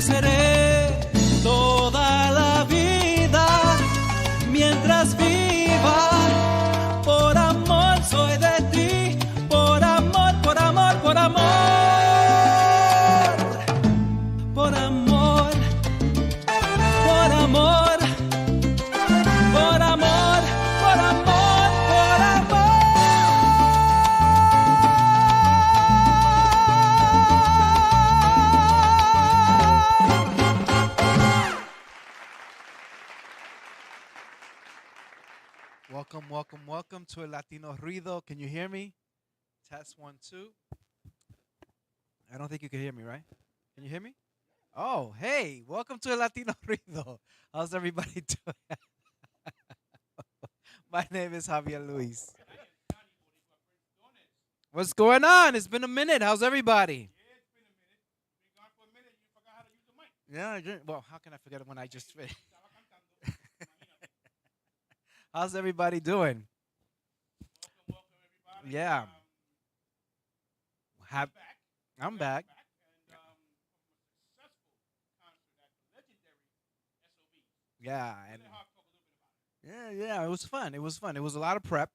seré toda la vida mientras viva. Por amor soy de ti, por amor, por amor, por amor. Por amor, por amor, por amor, por amor, por amor. Welcome, welcome, welcome to a Latino Rudio. Can you hear me? Test 1, 2. I don't think you can hear me, right? Can you hear me? Oh, hey, welcome to a Latino Rudio. How's everybody doing? My name is Javier Luis. What's going on? It's been a minute. How's everybody? Yeah, well, how can I forget it when I just finished? How's everybody doing? Yeah. I'm back. Yeah, and yeah, it was fun. It was fun. It was a lot of prep.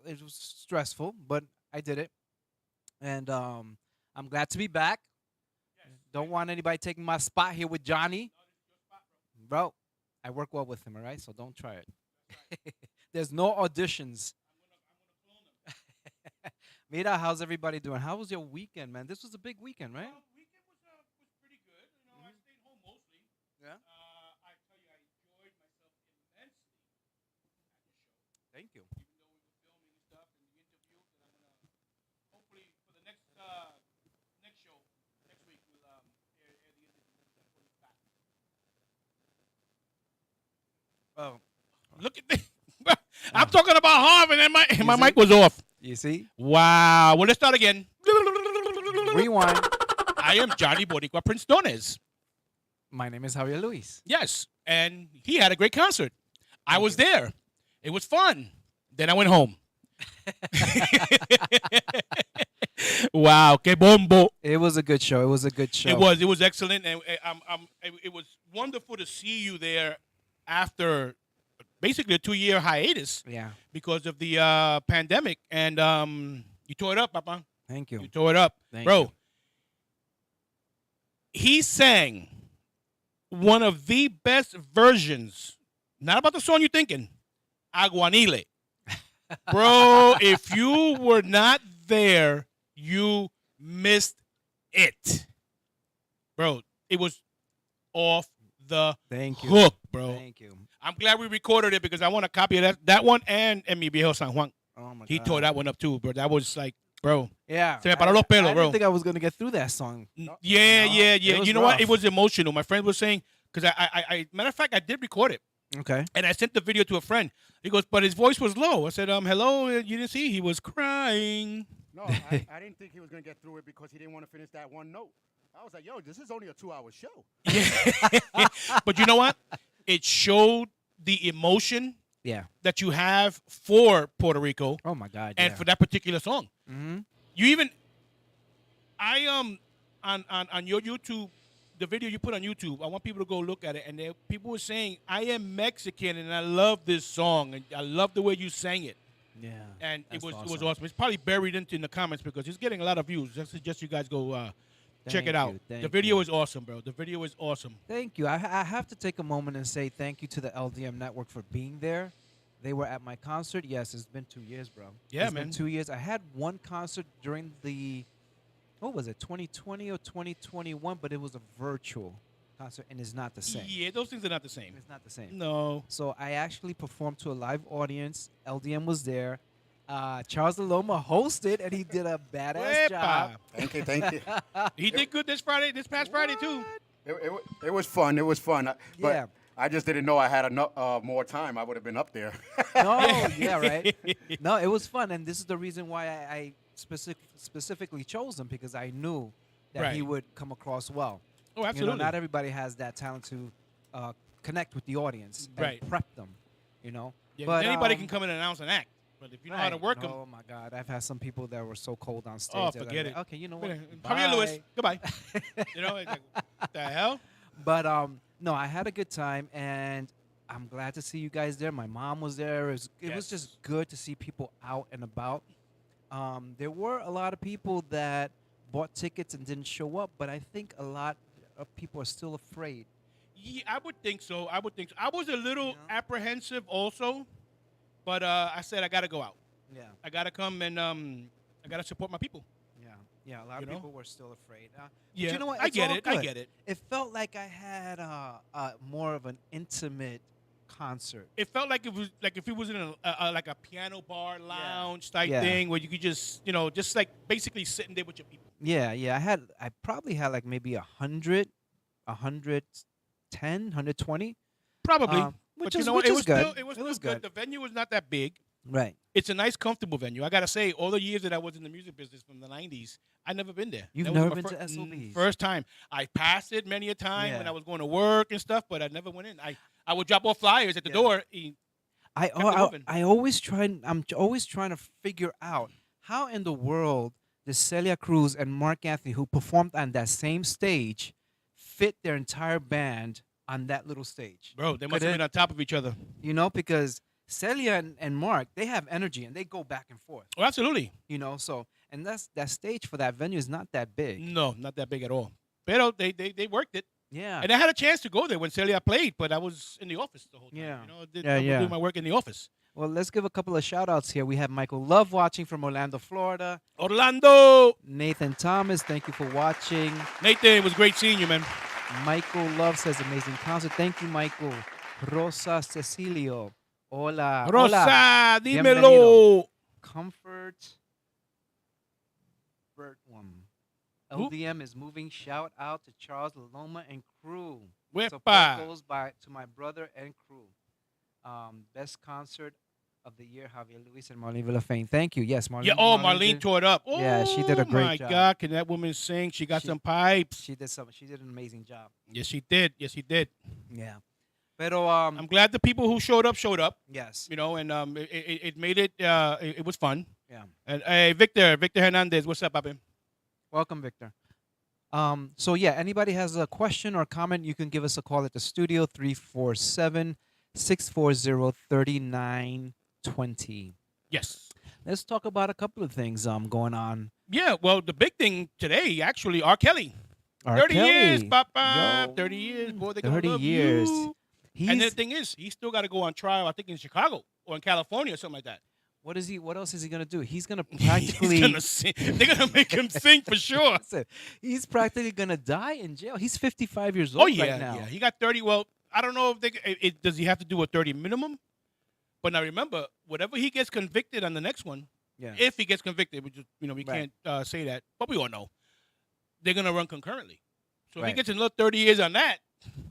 It was stressful, but I did it, and I'm glad to be back. Don't want anybody taking my spot here with Johnny, bro. I work well with him, all right? So don't try it. There's no auditions. Mira, how's everybody doing? How was your weekend, man? This was a big weekend, right? Weekend was pretty good. You know, I stayed home mostly. Yeah. I tell you, I enjoyed myself immensely at the show. Thank you. Even though we were filming and stuff and the interviews, and I'm gonna hopefully for the next show next week we'll air the interview and put it back. Oh, Look at this. I'm talking about Harvard, and my see? mic was off. you see? Wow. Well, let's start again. Rewind. I am Johnny Boricua Prince Dones. My name is Javier Luis. Yes, and he had a great concert. I was there. It was fun. Then I went home. Wow, que bombo! It was a good show. It was a good show. It was excellent, and it was wonderful to see you there after basically a 2-year hiatus Yeah. because of the pandemic, and you tore it up, Papa. Thank you. You tore it up, Thank bro. you. He sang one of the best versions, not about the song you're thinking, Aguanile. Bro, if you were not there, you missed it. Bro, it was off the Thank you. hook, bro. Thank you. I'm glad we recorded it because I want a copy of that one and Mi Viejo San Juan. Oh my He God. tore that one up too, bro. That was like, bro. Yeah. Se me paró los pelos, I bro. didn't think I was gonna get through that song. Yeah. it was You know what? rough. It was emotional. My friend was saying, because I matter of fact, I did record it. Okay. And I sent the video to a friend. He goes, but his voice was low. I said, hello, you didn't see? He was crying. No, I didn't think he was going to get through it because he didn't want to finish that one note. I was like, yo, this is only a 2-hour show. Yeah. But you know what? It showed the emotion Yeah. that you have for Puerto Rico Oh my God. and yeah. for that particular song. Mm-hmm. You even, on your YouTube, the video you put on YouTube, I want people to go look at it. And people were saying, I am Mexican and I love this song. And I love the way you sang it. Yeah. And it That's was awesome. awesome. It's probably buried in the comments because it's getting a lot of views. I suggest you guys go check Thank it out. you, thank The video you. is awesome, bro. The video is awesome. Thank you. I have to take a moment and say thank you to the LDM Network for being there. They were at my concert. Yes, it's been 2 years, bro. Yeah, It's man. been 2 years. I had one concert during the, what was it, 2020 or 2021, but it was a virtual concert, and it's not the same. Yeah, those things are not the same. It's not the same. No. So I actually performed to a live audience. LDM was there. Charles Aloma hosted, and he did a badass job. Thank you, thank you. He did good this past Friday, too. It was fun. It was fun. But Yeah. I just didn't know I had enough more time. I would have been up there. No, yeah, right. No, it was fun, and this is the reason why I specifically chose him, because I knew that he Right. would come across well. Oh, absolutely. You know, not everybody has that talent to connect with the audience Right. and prep them. You know, Yeah, but anybody can come in and announce an act. But if you know how to work them, Oh my God, I've had some people that were so cold on stage. oh, they're forget like, it. okay, you know what? Javier Luis, Bye. goodbye. You know, it's like, what the hell? But no, I had a good time, and I'm glad to see you guys there. My mom was there. It was Yes. just good to see people out and about. There were a lot of people that bought tickets and didn't show up, but I think a lot of people are still afraid. Yeah, I would think so. I would think so. I was a little Yeah. apprehensive also, but I said I got to go out. Yeah, I got to come and I got to support my people. yeah. A lot You of know? people were still afraid. But Yeah, you know what? I It's get all it. I good. get it. It felt like I had more of an intimate concert. It felt like it was like if it was in like a piano bar lounge type Yeah. thing where you could just just like basically sitting there with your people. Yeah, yeah. I probably had like maybe 100, 110, 120. Probably, Which but you is know what? which It is was good. still it was It was still good. good. The venue was not that big. Right. It's a nice, comfortable venue. I gotta say, all the years that I was in the music business from the '90s, I never been there. You've That was never my been to SOBs? First time. I passed it many a time when Yeah. I was going to work and stuff, but I never went in. I would drop off flyers at the Yeah. door. I Kept it moving. I always try. Always trying to figure out how in the world did Celia Cruz and Mark Anthony, who performed on that same stage, fit their entire band on that little stage. Bro, they must Could have it- been on top of each other. You know, because Celia and Mark, they have energy and they go back and forth. Oh, absolutely. You know, so and that stage for that venue is not that big. No, not that big at all. Pero they worked it. Yeah. And I had a chance to go there when Celia played, but I was in the office the whole time. Yeah. You know, Yeah, I was yeah. doing my work in the office. Well, let's give a couple of shout outs here. We have Michael Love watching from Orlando, Florida. Orlando! Nathan Thomas, thank you for watching. Nathan, it was great seeing you, man. Michael Love says amazing concert. Thank you, Michael. Rosa Cecilio. Hola. Rosa, Hola. dímelo. Bienvenido. Comfort. Bertwam. Who? LDM is moving. Shout out to Charles Loma and crew. Wepa. Support goes by to my brother and crew. Best concert of the year, Javier Luis and Marlene Villafane. Thank you. Yes, Marlene. Yeah, Marlene did- tore it up. Yeah, she did a Oh, great my job. God, can that woman sing? She got She- some pipes. She did an amazing job. Yes, she did. Yes, she did. Yeah. Pero I'm glad the people who showed up. yes. You know, and it made it. It was fun. Yeah. And hey, Victor Hernandez, what's up, papi? Welcome, Victor. So yeah, anybody has a question or comment, you can give us a call at the studio 347-640-3920. Yes. Let's talk about a couple of things going on. Yeah. Well, the big thing today, actually, R. Kelly. R. 30 years, Kelly. Papa. Yo. 30 years, boy. They gonna 30 love years. you. He's And the thing is, he still got to go on trial. I think in Chicago or in California or something like that. what else is he gonna do? He's gonna He's practically gonna sing. They're gonna make him sing for sure. Listen, he's practically gonna die in jail. He's 55 years Oh old yeah, right now. yeah. He got 30. Well, I don't know if does he have to do a 30 minimum. But now remember, whatever he gets convicted on the next one, Yeah. if he gets convicted, we Right. can't say that, but we all know they're gonna run concurrently. So if he Right. gets another 30 years on that,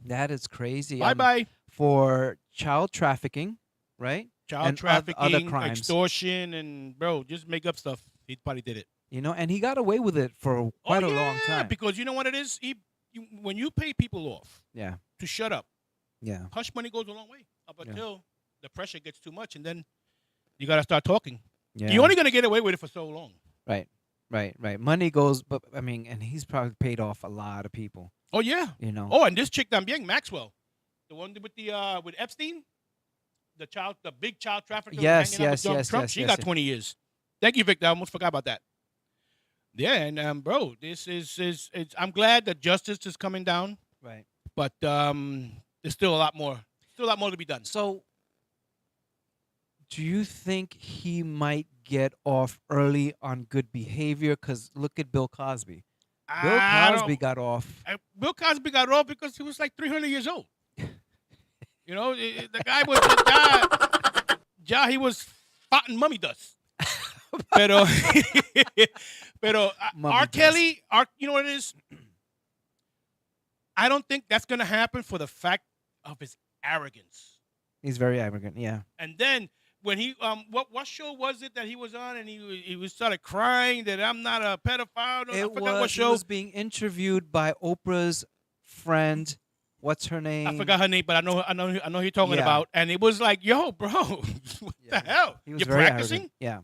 That is crazy. bye bye. For child trafficking, right? Child and trafficking, other crimes. extortion, and bro, just make up stuff. He probably did it. You know, and he got away with it for quite a long Yeah, time. because you know what it is. When you pay people off Yeah, to shut up, yeah, hush money goes a long way. Up Yeah. until the pressure gets too much, and then you gotta start talking. yeah. You're only gonna get away with it for so long. right. Money goes, but I mean, and he's probably paid off a lot of people. Oh yeah. You know. Oh, and this chick también, Maxwell, the one with Epstein, the big child trafficker. who was Yes, hanging out with yes, Donald yes, Trump. yes, She yes, got yes. 20 years. Thank you, Victor. I almost forgot about that. Yeah, and bro, this is I'm glad that justice is coming down, Right. but there's still a lot more to be done. So, do you think he might get off early on good behavior? Because look at Bill Cosby. Bill I don't- Cosby got off. Bill Cosby got off because he was like 300 years old. You know, the guy was he was farting mummy dust. Pero Mummy R. dust. Kelly, you know what it is? I don't think that's gonna happen for the fact of his arrogance. He's very arrogant. Yeah. And then when he what show was it that he was on and he started crying that I'm not a pedophile? I forgot what He show. was being interviewed by Oprah's friend what's her name? I forgot her name, but I know who you're talking Yeah. about. And it was like, yo, bro, what the hell? He was You're very practicing? arrogant. Yeah.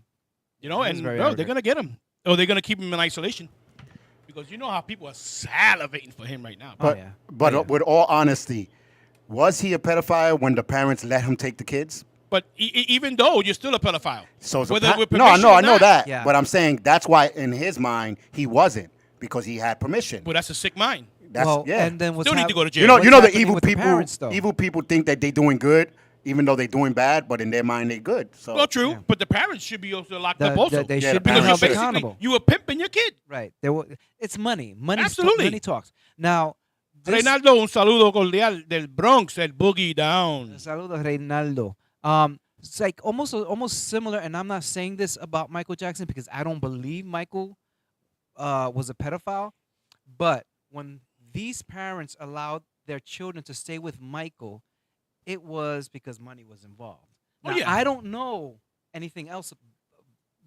You know, He was and very bro, they're arrogant. gonna get him, or they're gonna keep him in isolation, because you know how people are salivating for him right now. But yeah. but Oh, yeah. with all honesty, was he a pedophile when the parents let him take the kids? But even though you're still a pedophile, So it's a whether with no, I permission know, or I know not. that. Yeah. But I'm saying that's why in his mind he wasn't, because he had permission. Well, that's a sick mind. That's well, yeah. and then what's Still need to go to jail. you know what's the happening evil with the people. parents, though? Evil people think that they doing good, even though they doing bad. But in their mind, they good. So Well, true, Yeah. but the parents should be also locked up also. They Yeah, should the be because parents you're held should. basically accountable. you were pimping your kid. Right. It's money. Absolutely. Money talks. Now, this, Reinaldo, un saludo cordial del Bronx, el Boogie Down. Saludos, Reinaldo. It's like almost similar, and I'm not saying this about Michael Jackson because I don't believe Michael was a pedophile, but when these parents allowed their children to stay with Michael, it was because money was involved. Oh, Now, yeah. I don't know anything else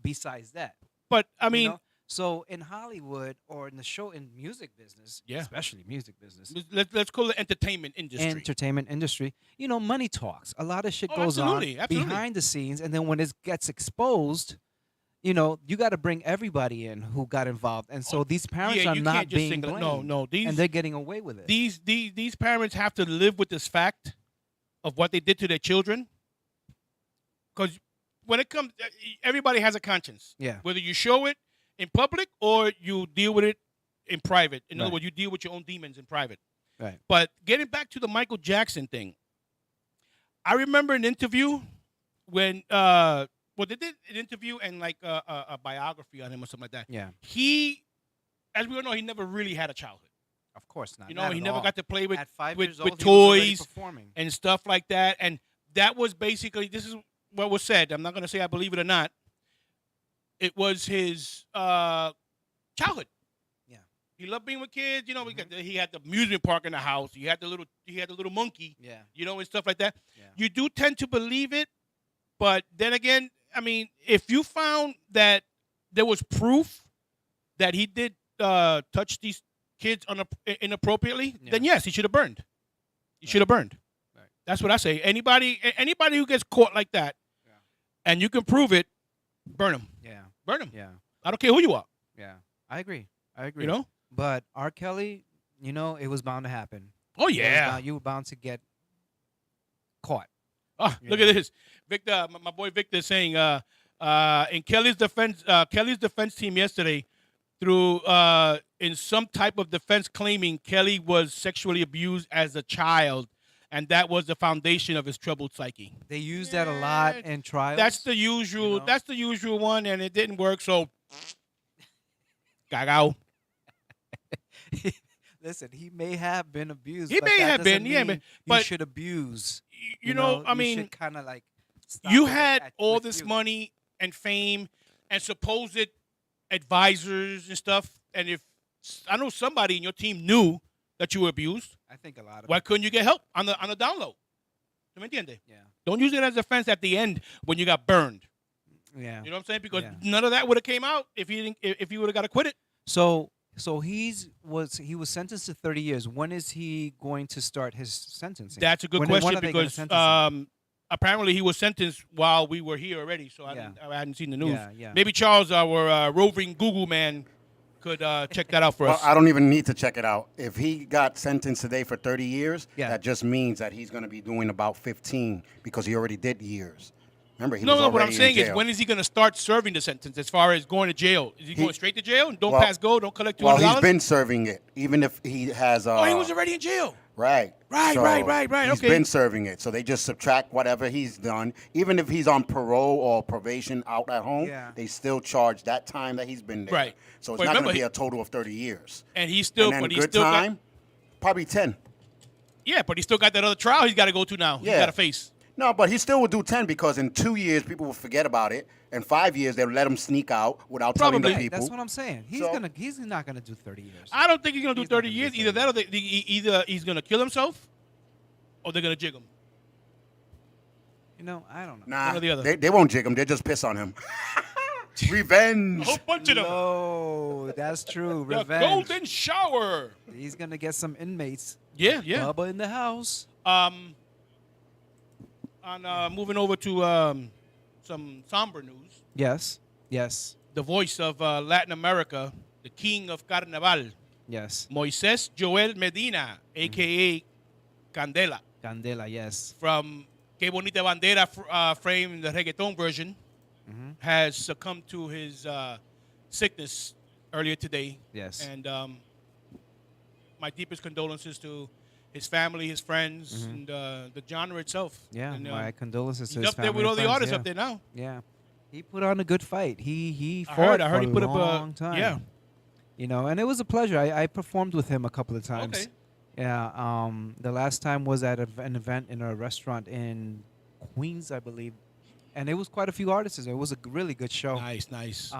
besides that. But I you mean, know? So in Hollywood or in the show in music business, Yeah. especially music business, let's call it entertainment industry. entertainment industry, money talks. A lot of shit Oh, goes absolutely, on absolutely. behind the scenes, and then when it gets exposed, you got to bring everybody in who got involved, and so these parents yeah, are you not can't just being single. blamed. No, and they're getting away with it. these parents have to live with this fact of what they did to their children. Because when it comes, everybody has a conscience. Yeah. Whether you show it in public or you deal with it in private. In other Right. words, you deal with your own demons in private. Right. But getting back to the Michael Jackson thing, I remember an interview when they did an interview and like a biography on him or something like that. Yeah. He, as we all know, he never really had a childhood. Of course not. You know, Not he at never all. got to play with At 5 with, years old, with he was already toys performing. and stuff like that. And that was basically, this is what was said. I'm not going to say I believe it or not. It was his childhood. Yeah. He loved being with kids. He had the amusement park in the house. He had the little monkey. Yeah. And stuff like that. Yeah. You do tend to believe it, but then again, I mean, if you found that there was proof that he did touch these kids inappropriately, then yes, he should have burned. He should have burned. Right. That's what I say. Anybody who gets caught like that, and you can prove it, burn him. Yeah. Burn him. Yeah. I don't care who you are. Yeah. I agree. You know. But R. Kelly, it was bound to happen. Oh It was yeah. bound- you were bound to get caught. Oh, You look know. at this. Victor, my boy Victor is saying, in Kelly's defense team yesterday, through in some type of defense claiming Kelly was sexually abused as a child, and that was the foundation of his troubled psyche. They used that a lot Yeah, in trials. That's the usual. You know? That's the usual one, and it didn't work. So, gagao. Listen, he may have been abused. He but may that have been, doesn't yeah, mean but you should abuse. You know, I you mean, should kind of like. Stop you it had at- all with this you. money and fame and supposed advisors and stuff, and if I know somebody in your team knew that you were abused, I think a lot of. why people- couldn't you get help on the download? ¿Me entiende? Yeah. Don't use it as a defense at the end when you got burned. Yeah. You know what I'm saying? Because Yeah. none of that would have came out if he would have got acquitted. So he was sentenced to 30 years. When is he going to start his sentencing? That's a good When question are they gonna because sentence him? apparently he was sentenced while we were here already, so Yeah. I hadn't seen the news. Yeah, yeah. Maybe Charles, our roving Google man, could check that out for Well, us. I don't even need to check it out. If he got sentenced today for 30 years, Yeah. that just means that he's going to be doing about 15 because he already did years. Remember, he No, was what I'm already saying in is, jail. when is he going to start serving the sentence as far as going to jail? Is he going straight to jail and don't well- pass go, don't collect $200? Well, he's been serving it, even if he has. Oh, he was already in jail. Right. Right, right. He's Okay. been serving it, so they just subtract whatever he's done. Even if he's on parole or probation out at home, Yeah. they still charge that time that he's been there. Right. So it's But not going remember, to be he- a total of 30 years. And he's still, And then but he's good still time, probably 10. but he still got that other trial he's got to go to now. He's Yeah. got to face. No, but he still will do 10 because in 2 years people will forget about it. In 5 years they'll let him sneak out without telling Probably. the people. That's what I'm saying. He's So- not gonna do 30 years. I don't think he's going to do He's not 30 gonna do years. 30 Either that or either he's going to kill himself or they're going to jig him. I don't know. Nah, One or the other. they won't jig him. They'll just piss on him. Revenge. A whole bunch of them. No, that's true. The Revenge. golden shower. He's gonna get some inmates. Yeah. Bubba in the house. Moving over to some somber news. Yes. The voice of Latin America, the king of Carnaval, Yes. Moises Joel Medina, a.k.a. Candela, Candela. Yes. from Que Bonita Bandera frame, the reggaeton version, has succumbed to his sickness earlier today. Yes. And my deepest condolences to his family, his friends, and the genre itself. Yeah. And, My condolences to he's his up there with family all the and artists friends, up there now. Yeah. He put on a good fight. He I fought heard for he put a up long a time. yeah. You know, and it was a pleasure. I performed with him a couple of times. Okay. Yeah. The last time was at an event in a restaurant in Queens, I believe, and it was quite a few artists. It was a really good show. Nice.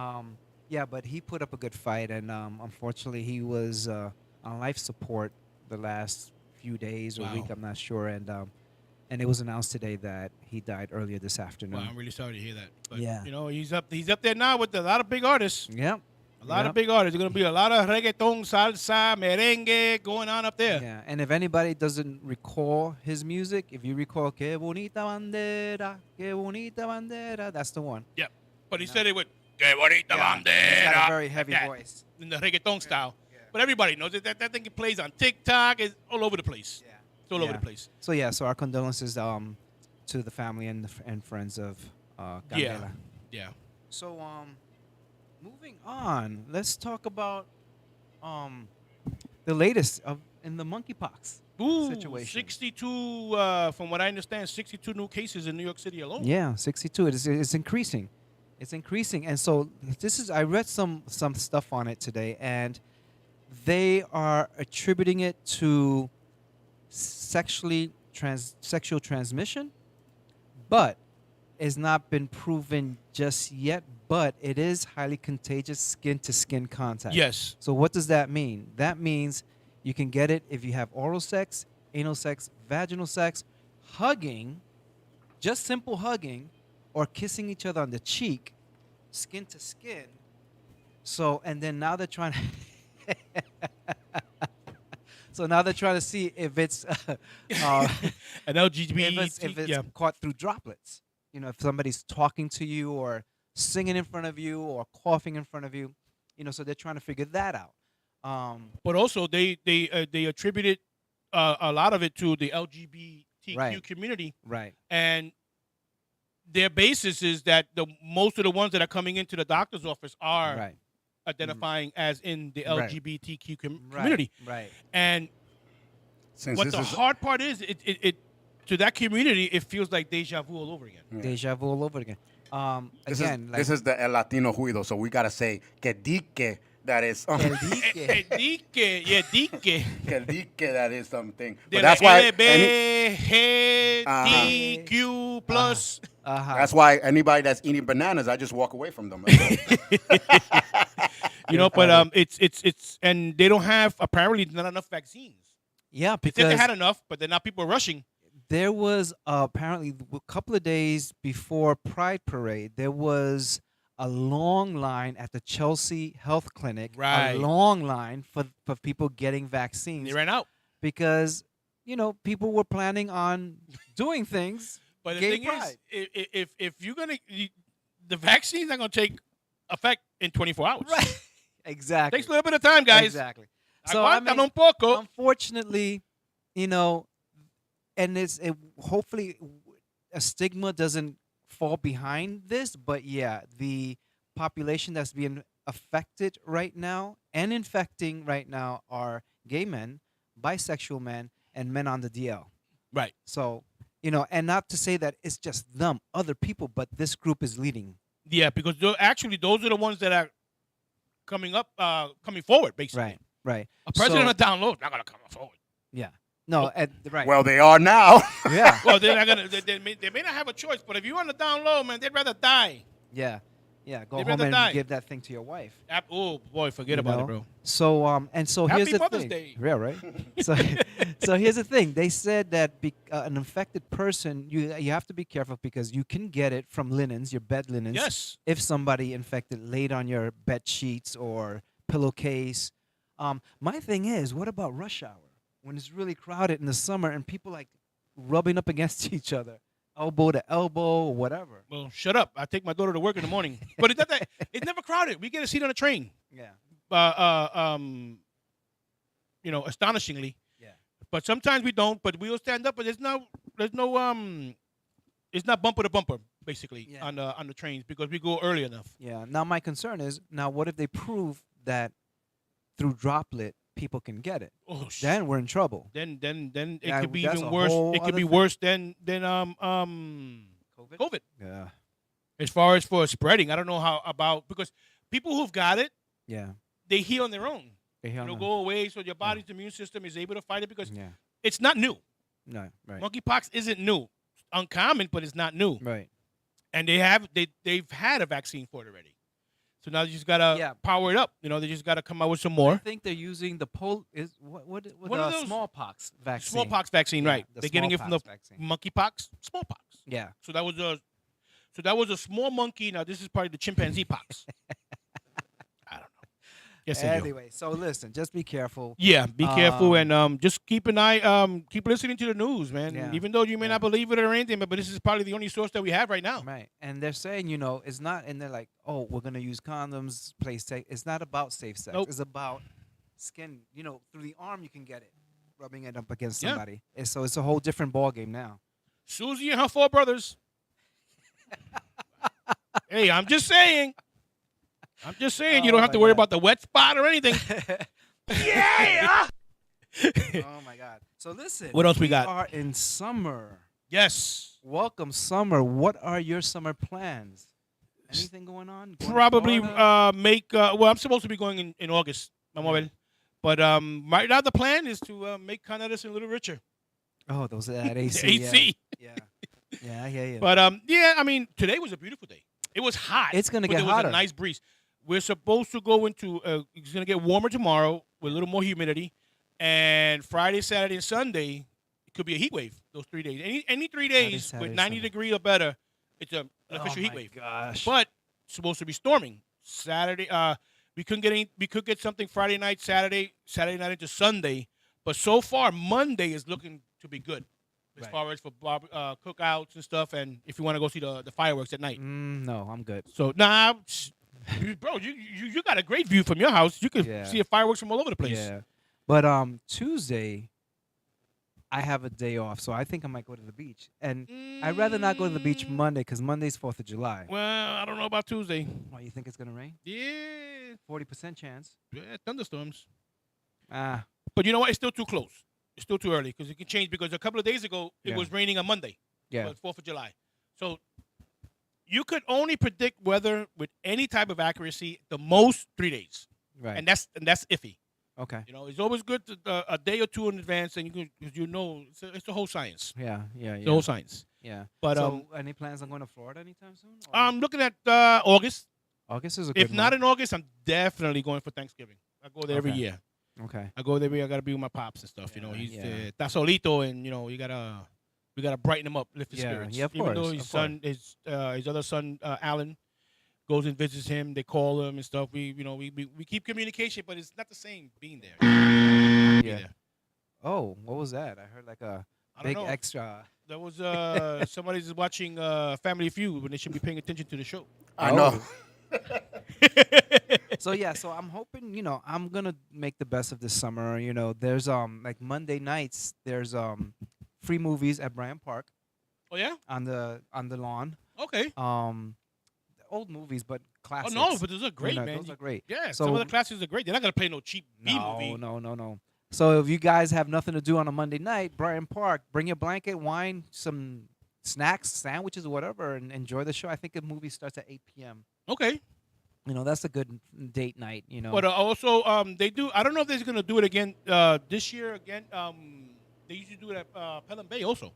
Yeah, but he put up a good fight, and unfortunately, he was on life support the last few days or Wow. week. I'm not sure, and it was announced today that he died earlier this afternoon. Well, I'm really sorry to hear that. But, Yeah. you know, he's up there now with a lot of big artists. Yep. A lot of big artists. There's going to be a lot of reggaeton, salsa, merengue going on up there. Yeah, and if anybody doesn't recall his music, if you recall "Que bonita bandera," that's the one. Yep. But he said it with Que Bonita Bandera. He's got a very heavy like that, voice. in the reggaeton style. Yeah. But everybody knows it. That thing plays on TikTok. It's all over the place. Yeah. It's all over the place. So so our condolences to the family and friends of Candela. Yeah. So moving on, let's talk about the latest in the monkeypox Ooh, situation. 62, from what I understand, 62 new cases in New York City alone. Yeah, 62. It's increasing. It's increasing. And so I read some stuff on it today, and they are attributing it to sexual transmission, but it's not been proven just yet, but it is highly contagious skin-to-skin contact. Yes. So what does that mean? That means you can get it if you have oral sex, anal sex, vaginal sex, hugging, just simple hugging, or kissing each other on the cheek, skin to skin. So, and then now they're trying to so now they're trying to see if it's An LGBT. if it's yeah. caught through droplets. You know, if somebody's talking to you or singing in front of you or coughing in front of you, you know, so they're trying to figure that out. But also, they attributed a lot of it to the LGBTQ Right. community, Right. and their basis is that most of the ones that are coming into the doctor's office are Right. identifying as in the Right. LGBTQ Right. community. Right. And Since what this the is hard part is, it to that community, it feels like deja vu all over again. Deja vu all over again. Again, this is the El Latino Ruido, so we gotta say que dique that is El Dique, dique. que dique that is something. De But la that's why LGBTQ plus. that's why anybody that's eating bananas, I just walk away from them. You know, but it's and they don't have apparently not enough vaccines. Yeah, They said they because had enough, but they're not people rushing. there was apparently a couple of days before Pride Parade, there was a long line at the Chelsea Health Clinic. Right. A long line for people getting vaccines They ran out. because, you know, people were planning on doing things. But the Gay thing pride. is, if you're the vaccines are gonna take effect in 24 hours. Right. Exactly. Takes a little bit of time, guys. Exactly. So I Aguantan mean, un poco. unfortunately, you know, and hopefully a stigma doesn't fall behind this, but yeah, the population that's being affected right now and infecting right now are gay men, bisexual men, and men on the DL. Right. So, you know, and not to say that it's just them, other people, but this group is leading. Yeah, because actually those are the ones that are coming forward, basically. Right, right. A president So- on down low is not gonna come forward. Yeah. No, right. Well, they are now. yeah. Well, they're not gonna. They may not have a choice, but if you're on the down low, man, they'd rather die. Yeah. Yeah, go They'd home rather and die. give that thing to your wife. Oh boy, forget You about know? it, bro. So and so Happy here's the Mother's thing. Day. Yeah, right. So so here's the thing. They said that an infected person, you have to be careful because you can get it from linens, your bed linens. Yes. If somebody infected laid on your bed sheets or pillowcase. My thing is, what about rush hour when it's really crowded in the summer and people like rubbing up against each other, elbow to elbow, or whatever. Well, shut up. I take my daughter to work in the morning, but it's not that. It's never crowded. We get a seat on a train. Yeah. Astonishingly. Yeah. But sometimes we don't. But we'll stand up. But there's no it's not bumper to bumper basically Yeah. on the trains because we go early enough. Yeah. Now my concern is, now what if they prove that through droplet people can get it? Oh, Then we're in trouble. then it Yeah, could be that's even a worse. whole It could other be thing. worse than COVID. Yeah. As far as for spreading, I don't know how about because people who've got it, Yeah. they heal on their own. They heal It'll on- go away, so your body's immune system is able to fight it because Yeah. it's not new. No. Right. Monkeypox isn't new. It's uncommon, but it's not new. Right. And they've had a vaccine for it already. So now they just gotta power it up. They just gotta come out with some I more think they're using the what One of those- smallpox vaccine. smallpox vaccine, Yeah, right? the They're getting it from the smallpox vaccine. monkeypox, smallpox. Yeah. So that was a small monkey. Now this is probably the chimpanzee pox. I don't know. Yes, Anyway, so listen, just be careful. Yeah, be careful and just keep an eye. Keep listening to the news, man. Yeah. Even though you may not believe it or anything, but this is probably the only source that we have right now. Right. And they're saying, it's not, and they're like, oh, we're going to use condoms, play safe. It's not about safe sex. Nope. It's about skin. Through the arm, you can get it, rubbing it up against Yeah. somebody. And so it's a whole different ballgame now. Susie and her 4 brothers. Hey, I'm just saying. You don't Oh, have to my worry God. about the wet spot or anything. Yeah. Oh, my God. So listen. What else we got? are in summer. Yes. Welcome, summer. What are your summer plans? Anything going on? Going to Probably Florida? I'm supposed to be going in August. Vamos a ver. But right now the plan is to make Con Edison a little richer. Oh, those that AC. AC. Yeah. Yeah, I hear you. But today was a beautiful day. It was hot. It's gonna but get there was hotter. a nice breeze. We're supposed to go into. It's gonna get warmer tomorrow with a little more humidity, and Friday, Saturday, and Sunday it could be a heat wave. Those 3 days. Any 3 days Saturday, with 90 Sunday. degree or better, it's an official oh heat my wave. Gosh. But it's supposed to be storming Saturday. We could get something Friday night, Saturday night into Sunday. But so far, Monday is looking to be good as Right. far as for cookouts and stuff. And if you want to go see the fireworks at night. No, I'm good. So bro, you got a great view from your house. You can Yeah. see the fireworks from all over the place. Yeah. But Tuesday, I have a day off, so I think I might go to the beach. And I'd rather not go to the beach Monday because Monday's 4th of July. Well, I don't know about Tuesday. Why, you think it's gonna rain? Yeah, 40% chance. thunderstorms. Ah, But you know what? It's still too close. It's still too early because it can change. Because a couple of days ago, it Yeah. was raining on Monday. yeah. Well, 4th of July. So you could only predict weather with any type of accuracy the most 3 days, Right. and that's iffy. Okay. It's always good to, a day or two in advance, and it's a whole science. Yeah. Yeah. It's a Yeah. whole science. Yeah. But so, any plans on going to Florida anytime soon? Or- I'm looking at August. August is a good If not month. in August, I'm definitely going for Thanksgiving. I go there every Okay. year. Okay. I go there. I gotta be with my pops and stuff. Yeah, He's yeah. está solito, and we gotta brighten him up, lift his Yeah, spirits. yeah, of Even though course, his of son, his other son, Alan, goes and visits him. They call him and stuff. We keep communication, but it's not the same being there. Being Yeah. there. Oh, what was that? I heard like a I don't big know. extra. That was somebody's watching Family Feud when they should be paying attention to the show. I know. So yeah, so I'm hoping, I'm gonna make the best of this summer. There's like Monday nights, there's free movies at Bryant Park Oh yeah. on the lawn. Okay. Old movies, but Oh classics. no, but those are great, man. Those are great. Yeah, So- some of the classes are great. They're not gonna play no cheap B No, movie. no. So if you guys have nothing to do on a Monday night, Bryant Park, bring your blanket, wine, some snacks, sandwiches, or whatever, and enjoy the show. I think the movie starts at 8 p.m. Okay. That's a good date night. But also, they do. I don't know if they're gonna do it again this year. Again, they usually do it at Pelham Bay also.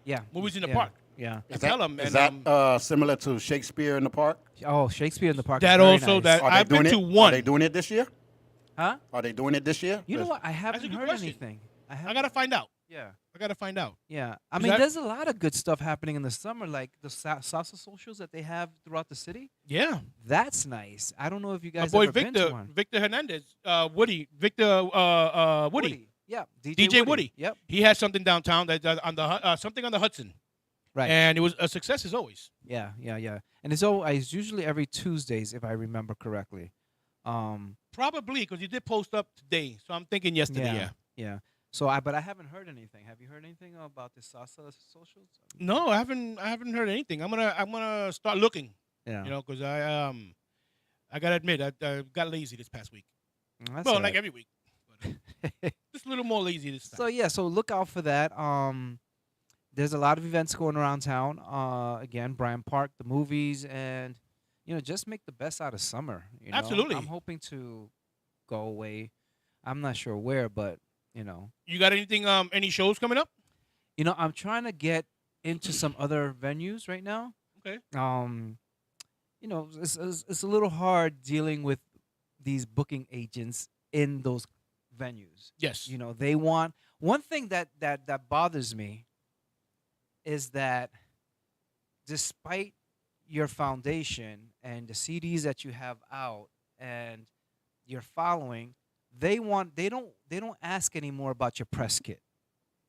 Yeah. Movies in the Yeah. park. Yeah. I tell them. Is And, that similar to Shakespeare in the Park? Oh, Shakespeare in the Park. that is very also nice. that Are they I've been doing to it? one. Are they doing it this year? Huh? Are they doing it this year? You know what? I a haven't good heard question. anything. I gotta find out. Yeah. I gotta find out. Yeah. I Is mean, that- there's a lot of good stuff happening in the summer, like the salsa socials that they have throughout the city. Yeah. That's nice. I don't know if you My guys boy ever been to Victor, one. Victor Hernandez, Woody. Yeah. DJ Woody. Yep. He had something downtown that on the something on the Hudson, Right. and it was a success as always. Yeah. Yeah. Yeah. And it's usually every Tuesdays, if I remember correctly. Probably because you did post up today, so I'm thinking yesterday. Yeah. Yeah. But I haven't heard anything. Have you heard anything about the salsa socials? No, I haven't heard anything. I'm gonna start looking. Yeah. You know, because I gotta admit I got lazy this past week. That's Well, all like right. every week, but just a little more lazy this time. So yeah, so look out for that. There's a lot of events going around town. Again, Bryant Park, the movies, and just make the best out of summer. Absolutely. I'm hoping to go away. I'm not sure where, but You got anything? Any shows coming up? I'm trying to get into some other venues right now. Okay. It's a little hard dealing with these booking agents in those venues. Yes. They want one thing that bothers me is that despite your foundation and the CDs that you have out and your following, they don't ask anymore about your press kit.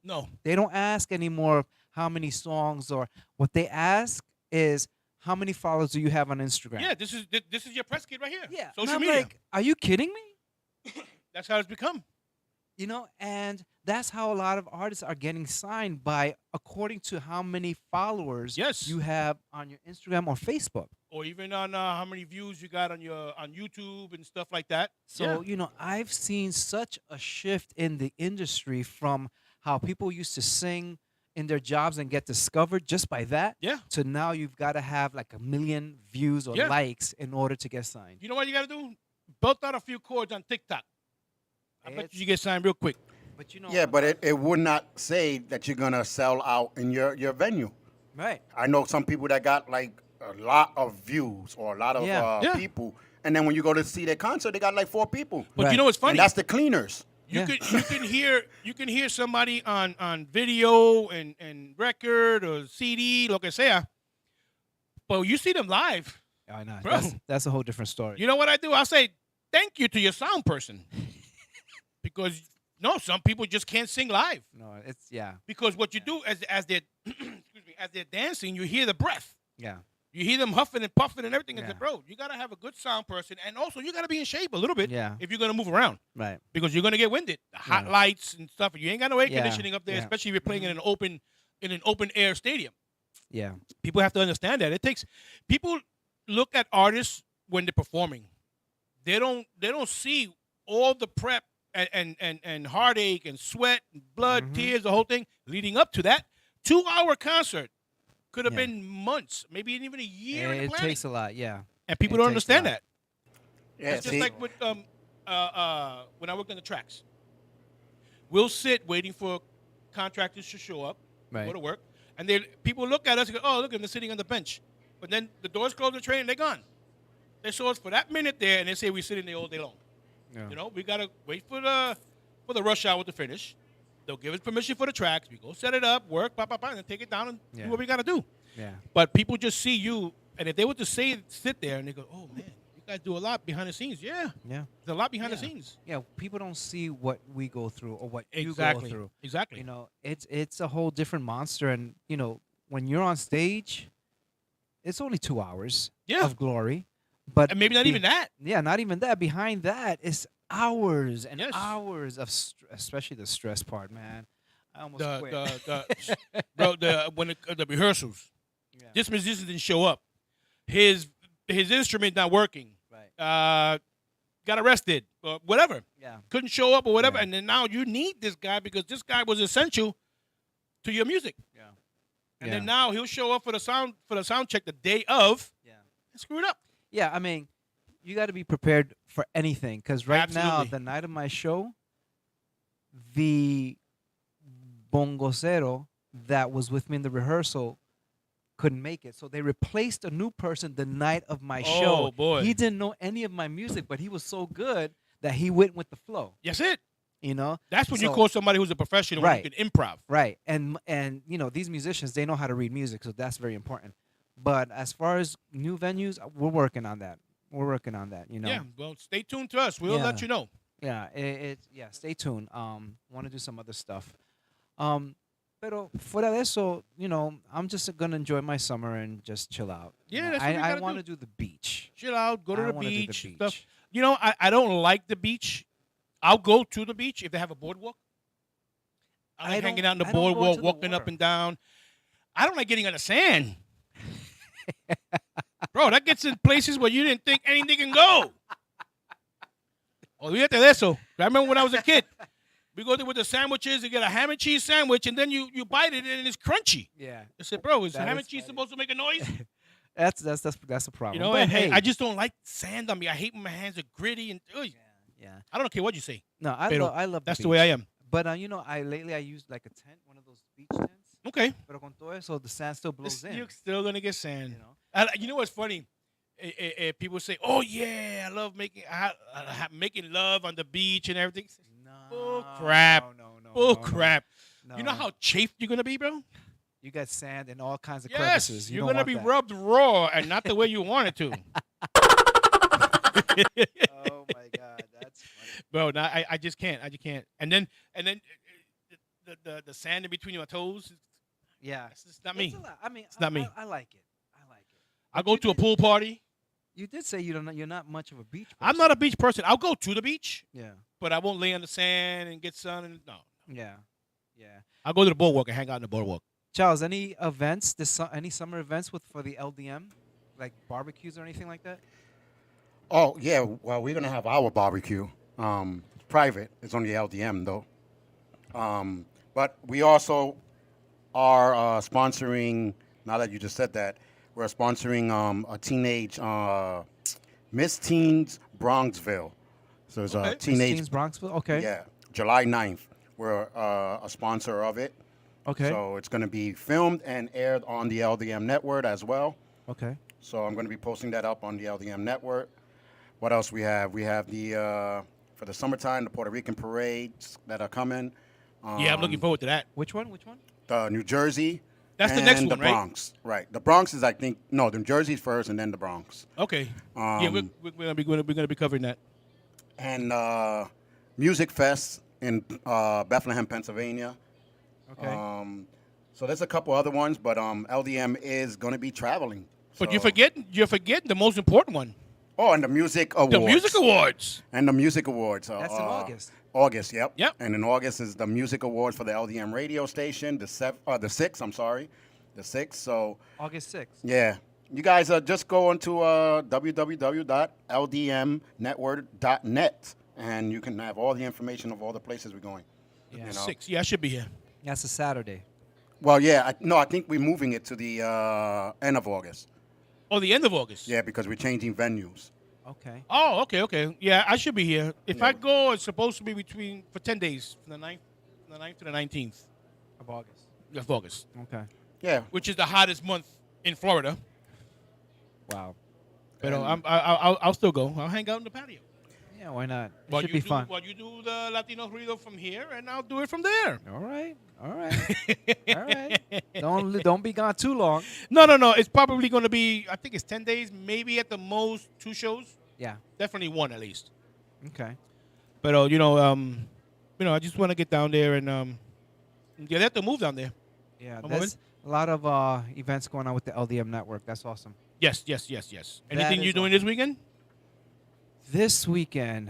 No. They don't ask anymore how many songs, or what they ask is how many followers do you have on Instagram. Yeah, this is your press kit right here. Yeah. Social And I'm media. like, are you kidding me? That's how it's become. And that's how a lot of artists are getting signed by according to how many followers Yes. you have on your Instagram or Facebook. Or even on how many views you got on YouTube and stuff like that. So, Yeah. I've seen such a shift in the industry from how people used to sing in their jobs and get discovered just by that Yeah. to now you've got to have like 1 million views or Yeah. likes in order to get signed. You know what you got to do? Belt out a few chords on TikTok. I bet It's- you get signed real quick. But Yeah, but it would not say that you're gonna sell out in your venue. right. I know some people that got like a lot of views or a lot of Yeah. Yeah. people, and then when you go to see their concert, they got like 4 people, But Right. you know what's funny? and that's the cleaners. You Yeah. you can hear somebody on video and record or CD, lo que sea. But you see them live. I know. Bro. That's a whole different story. You know what I do? I'll say thank you to your sound person. Because no, some people just can't sing live. No, it's yeah. Because what you do as they're excuse me, as they're dancing, you hear the breath. Yeah. You hear them huffing and puffing and everything. I Yeah. said, bro, you gotta have a good sound person, and also you gotta be in shape a little bit Yeah. if you're gonna move around. Right. Because you're gonna get winded. The hot Yeah. lights and stuff. You ain't got no air Yeah. conditioning up there, Yeah. especially if you're playing in an open air stadium. Yeah. People have to understand that. People look at artists when they're performing. They don't see all the prep and heartache and sweat and blood, Mhm. tears, the whole thing leading up to that 2-hour concert. Could have Yeah. been months, maybe even a year in the It planning. takes a lot. Yeah. And people it don't takes a understand lot. that. Yeah, It's just see, like with when I worked on the tracks. We'll sit waiting for contractors to show up, Right. go to work, and people look at us and go, "Oh, look, they're sitting on the bench." But then the doors close the train and they're gone. They show us for that minute there, and they say we're sitting there all day long. Yeah. You know, we gotta wait for the rush hour to finish. They'll give us permission for the tracks. We go set it up, work, and then take it down and Yeah. do what we gotta do. Yeah. But people just see you, and if they were to sit there and they go, "Oh man, you guys do a lot behind the scenes." Yeah, Yeah. there's a lot behind the Yeah. scenes. Yeah. People don't see what we go through or what you Exactly. go through. Exactly. It's a whole different monster, and when you're on stage, it's only 2 hours Yeah. of glory, but And maybe not even that. Yeah, not even that. Behind that is hours and Yes. hours of, especially the stress part, man. I almost The quit. bro, the rehearsals. Yeah. This musician didn't show up. His instrument not working. Right. Got arrested or whatever. Yeah. Couldn't show up or whatever. Yeah. And then now you need this guy because this guy was essential to your music. Yeah. And Yeah. then now he'll show up for the sound check the day of Yeah. and screw it up. Yeah. I mean, you got to be prepared for anything because right now, Absolutely. the night of my show, the bongocero that was with me in the rehearsal couldn't make it, so they replaced a new person the night of my Oh, show. boy. He didn't know any of my music, but he was so good that he went with the flow. That's it. You know, That's when you So- call somebody who's a professional when Right. you can improv. right? And you know, these musicians, they know how to read music, so that's very important. But as far as new venues, we're working on that. We're working on that. You know. Yeah. Well, stay tuned to us. We'll let Yeah. you know. Yeah, yeah, stay tuned. Want to do some other stuff. Pero fuera de eso, you know, I'm just gonna enjoy my summer and just chill out. You Yeah, know, that's what we I gotta want to do. do the beach. Chill out. Go to I the wanna do the beach. beach. Stuff. You know, I don't like the beach. I'll go to the beach if they have a boardwalk. I like hanging out on the I don't go boardwalk, to the walking up water. and down. I don't like getting on the sand. Bro, that gets in places where you didn't think anything can go. Olvídate de eso. I remember when I was a kid. We go there with the sandwiches, you get a ham and cheese sandwich, and then you bite it and it's crunchy. Yeah, I said, bro, is That ham is and cheese funny. supposed to make a noise? that's a problem. You know, But and hey, I just don't like sand on me. I hate when my hands are gritty and yeah. I don't care what you say. No, Pero I love. That's the the way I beach. am. But you know, I used like a tent, one of those beach tents. Okay. Pero con todo eso, the sand still blows in. You're still gonna get sand. You know. You know what's funny? People say, "Oh yeah, I love making love on the beach and everything." No. Bull crap. No. Bull no, crap. No. You know how chafed you're gonna be, bro? you got sand in all kinds of Yes, crevices. you're don't gonna want be that. rubbed raw and not the way you want it to. Oh my God, that's funny. Bro, no, I just can't. I just can't. And then the sand in between your toes. Yeah, It's just not It's me. a lot. I mean, It's not me. I like it. I like it. I But go you to a did- pool party. You did say you're not much of a beach person. I'm not a beach person. I'll go to the beach, Yeah, but I won't lay on the sand and get sun. And no, yeah. I'll go to the boardwalk and hang out on the boardwalk. Charles, any events any summer events for the LDM, like barbecues or anything like that? Oh yeah, well we're gonna have our barbecue. Private. It's on the LDM though. But we also are sponsoring. Now that you just said that, we're sponsoring a teenage Miss Teens Bronxville. So it's Okay. a Miss teenage. Teens Bronxville. Okay. Yeah, July 9th. We're a sponsor of it. Okay. So it's going to be filmed and aired on the LDM network as well. Okay. So I'm going to be posting that up on the LDM network. What else we have? We have the for the summertime, the Puerto Rican parades that are coming. Yeah, I'm looking forward to that. Which one? The New Jersey. That's the and next the one, right? Bronx. Right. The Bronx is, I think, no, the New Jersey's first and then the Bronx. Okay. Yeah, we're gonna be covering that. And Music Fest in Bethlehem, Pennsylvania. Okay. So there's a couple other ones, but LDM is going to be traveling. But So- you're forgetting the most important one. Oh, and the Music Awards. The music awards. And the Music Awards. That's in August. August, yep. Yep. And in August is the Music Awards for the LDM radio station, the 6th, I'm sorry. The 6th. So, August 6th. yeah. You guys just go onto www.ldmnetwork.net and you can have all the information of all the places we're going. Yeah. You know? 6. Yeah, I should be here. That's a Saturday. Well, yeah. I think we're moving it to the end of August. Oh, the end of August. Yeah, because we're changing venues. Okay. Oh, okay. Yeah, I should be here. If Yeah. I go, it's supposed to be for 10 days, from the 9th to the 19th Of August. of August, Okay. Yeah. which is the hottest month in Florida. Wow. But And- I'll still go. I'll hang out in the patio. Yeah, why not? It While should you be do, fun. While you do the Latino Rudio from here, and I'll do it from there. All right. All right. Don't be gone too long. No. It's probably going to be, I think it's 10 days, maybe at the most 2 shows. Yeah. Definitely 1 at least. Okay. But I just want to get down there and they have to move down there. Yeah. Come There's a lot of events going on with the LDM network. That's awesome. Yes. Anything you is doing this weekend? This weekend,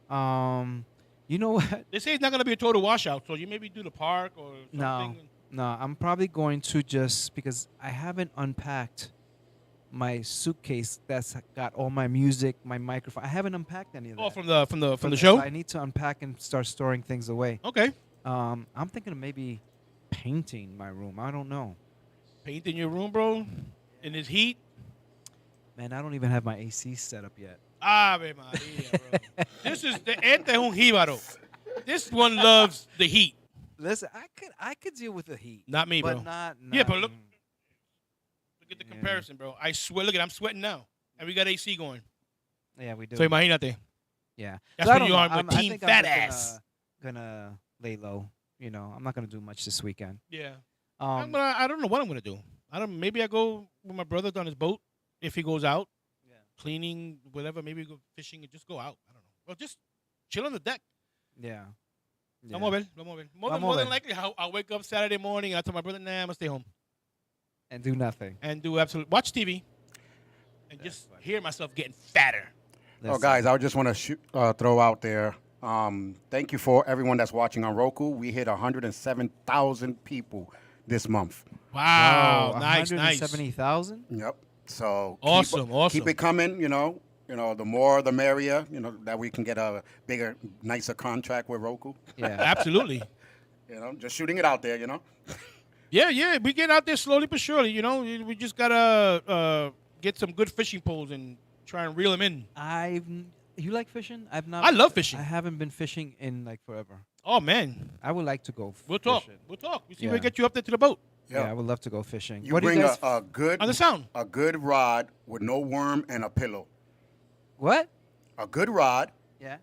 you know what? They say it's not going to be a total washout, so you maybe do the park or No. something. No, I'm probably going to just because I haven't unpacked my suitcase that's got all my music, my microphone. I haven't unpacked any of that. Oh, from the So show. I need to unpack and start storing things away. Okay. I'm thinking of maybe painting my room. I don't know. Paint in your room, bro. In this heat. Man, I don't even have my AC set up yet. Ave Maria, bro. This is the Este es un jíbaro. This one loves the heat. Listen, I could deal with the heat. Not me, but bro. not Yeah, but look- Look at the Yeah. comparison, bro. I swear. Look at, I'm sweating now, and we got AC going. Yeah, we do. So imagínate. Yeah. That's So I when don't you know. are with I Team think Fat I'm just Ass. gonna lay low. You know, I'm not gonna do much this weekend. Yeah. Um, I don't know what I'm gonna do. I don't. Maybe I go with my brother on his boat if he goes out yeah. cleaning, whatever. Maybe go fishing and just go out. I don't know. Or just chill on the deck. Yeah. Yeah. Vamos a ver. Vamos a ver. More Vamos a than ver. likely, I'll wake up Saturday morning and I tell my brother, nah, I'm gonna stay home And do nothing. and do absolute watch TV and just hear myself getting fatter. Oh, Listen. guys, I just want to throw out there. Thank you for everyone that's watching on Roku. We hit 107,000 people this month. Wow, Oh, nice, nice. 170,000. Yep. So Awesome, awesome. Keep it coming. The more the merrier. That we can get a bigger, nicer contract with Roku. Yeah. Absolutely. Just shooting it out there. Yeah. We get out there slowly but surely. We just gotta get some good fishing poles and try and reel them in. You like fishing? I've not. I love fishing. I haven't been fishing in like forever. Oh man, I would like to go. we'll talk. Fishing. We'll talk. We see Yeah. if we get you up there to the boat Yeah, I would love to go fishing. You what do bring you guys? a good on the sound. a good rod with no worm and a pillow. What? A good rod, Yeah.